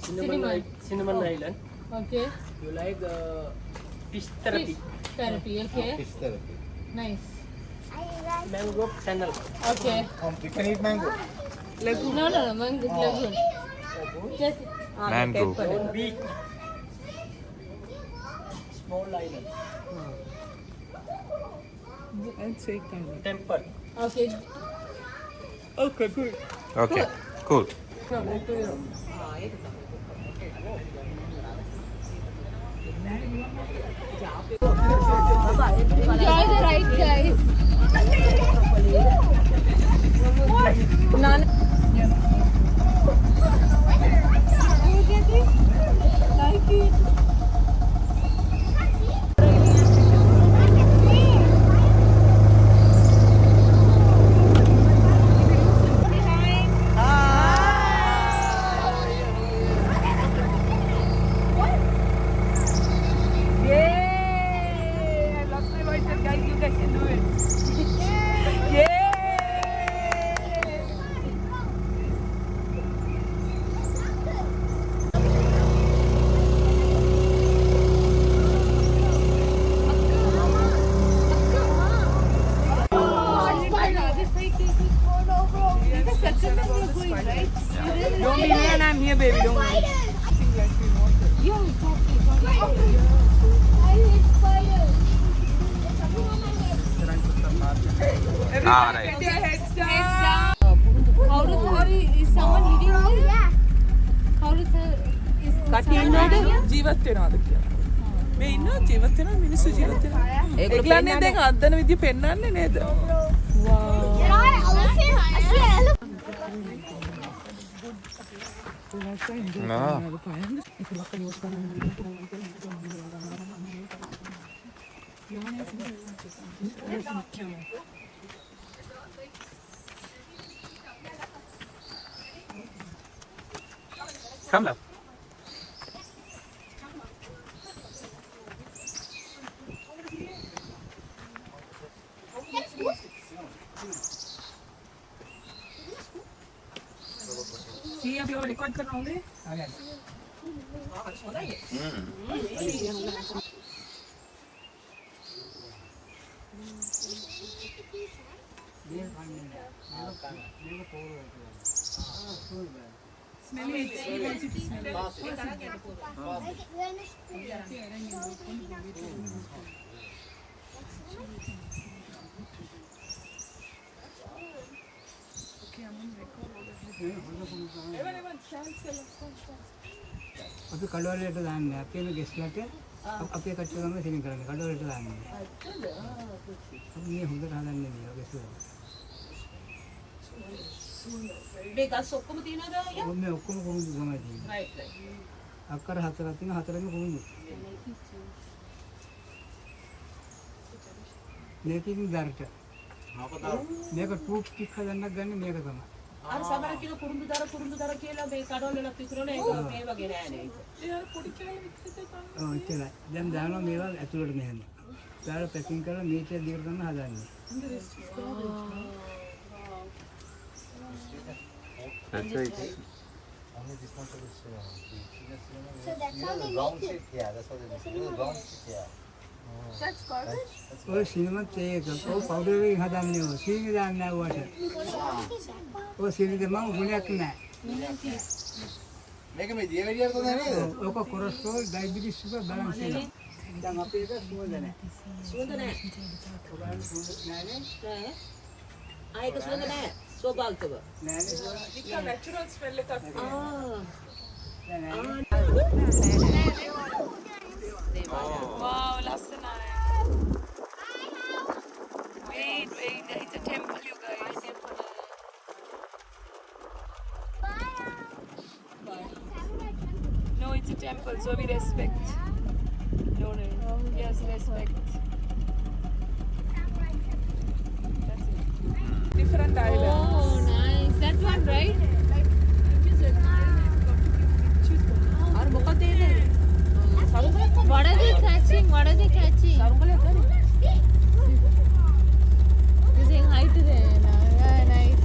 Cinnamon Island. Okay. You like fish therapy. Fish therapy, okay. Fish therapy. Nice. Mangrove Channel. Okay. We can eat mango. Lagoon. No, lagoon. Just Mangrove. Beach. Small island. And say Temple. okay. Okay, good. Okay, cool. Enjoy the ride, guys. None. Like it. Don't be here and I'm here, baby. Don't worry. Ah, right. Get your heads down. How is someone eating this? How is ජීවත් වෙනවද කියලා. මේ ඉන්නවා ජීවත් වෙනවා මිනිස්සු ජීවත් වෙනවා. ඒගොල්ලන්නේ දැන් අද්දන විදිය පෙන්වන්නේ නේද? Ah. Come now. See අපි ඔය රෙකෝඩ් කරනවද? අපි කඩවලට දාන්නේ අපේම ගෙස්ලට අපේ කට්ටිය ගම සෙලින් කරන්නේ කඩවලට දාන්නේ. අපි මේ හොඳට හදන්නේ මේ ගෙස්ල. මේ ගස් ඔක්කොම තියනද අයියා? මේ ඔක්කොම කුරුඳු තමයි තියෙන්නේ. Right right. අක්කර හතරක් තියෙනවා හතරෙම කුරුඳු. මේකකින් දරට. මේක ටූබ් ටික හදන්නත් ගන්න මේක තමයි. අර සමහර කිලෝ කුරුඳු දර කියලා මේ කඩවල වල පිටරන ඒක මේ වගේ නෑනේ ඒක. ඒ පොඩි කියලා විශ්ිත කරනවා. ඔව් ඉතින් දැන් දානවා මේවා ඇතුළට මෙහෙම. දාලා පැකින් කරලා මීටර දිගට තමයි හදන්නේ. That's right. Only this one is so that's how they round shape. Yeah, that's what they do. Round shape. Yeah. That's garbage. ඔය සිනමත් ඒක ඔය පවුඩර් එකෙන් හදන්නේ ඔය සීනි දාන්නේ නැහැ වට. ඔය සීනි දෙමන් ගුණයක් නැහැ. මේක මේ දියවැඩියට තෝරන්නේ නේද? ඔක කොලෙස්ටරෝල් ඩයබටිස් එක බැලන්ස් වෙනවා. දැන් අපේ එක සුවඳ නැහැ. සුවඳ නෑ. ඔයාලට සුවඳ නැහැනේ. නෑ. ආයක සුවඳ නෑ. ස්වභාවිකව. නැහැනේ. නිකන් natural smell එකක් තියෙනවා. Wow, ලස්සනයි. Wait, it's a temple, you guys. No, it's a temple, so we respect. No. Yes, respect. That's it. Different islands. Oh, nice. That one, right? අර මොකද ඒ? What are they catching? You're saying hi to them. Yeah, nice.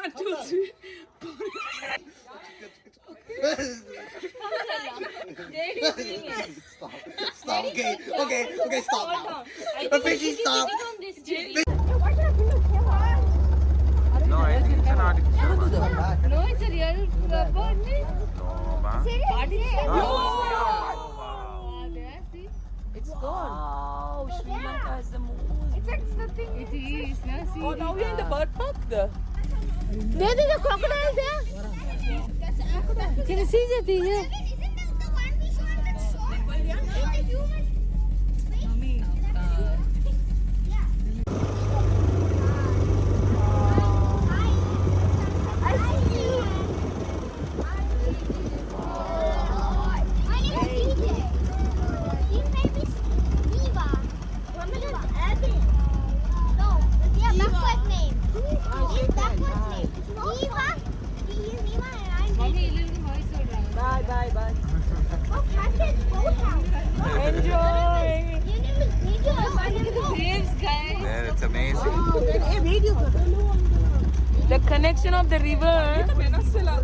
1, 2, 3. Stop. Stop. Okay, stop now. The fishy stop. No, I think it's an artificial one. No, it's a real bird. No, ma. Oh, wow. there, see? It's gone. Oh, Sri-Lanka has the most. It is, no? See? Oh, now we're in the bird park there. There is a crocodile there. Can you see that thing here? There, it's amazing. The connection of the river. Venezuela.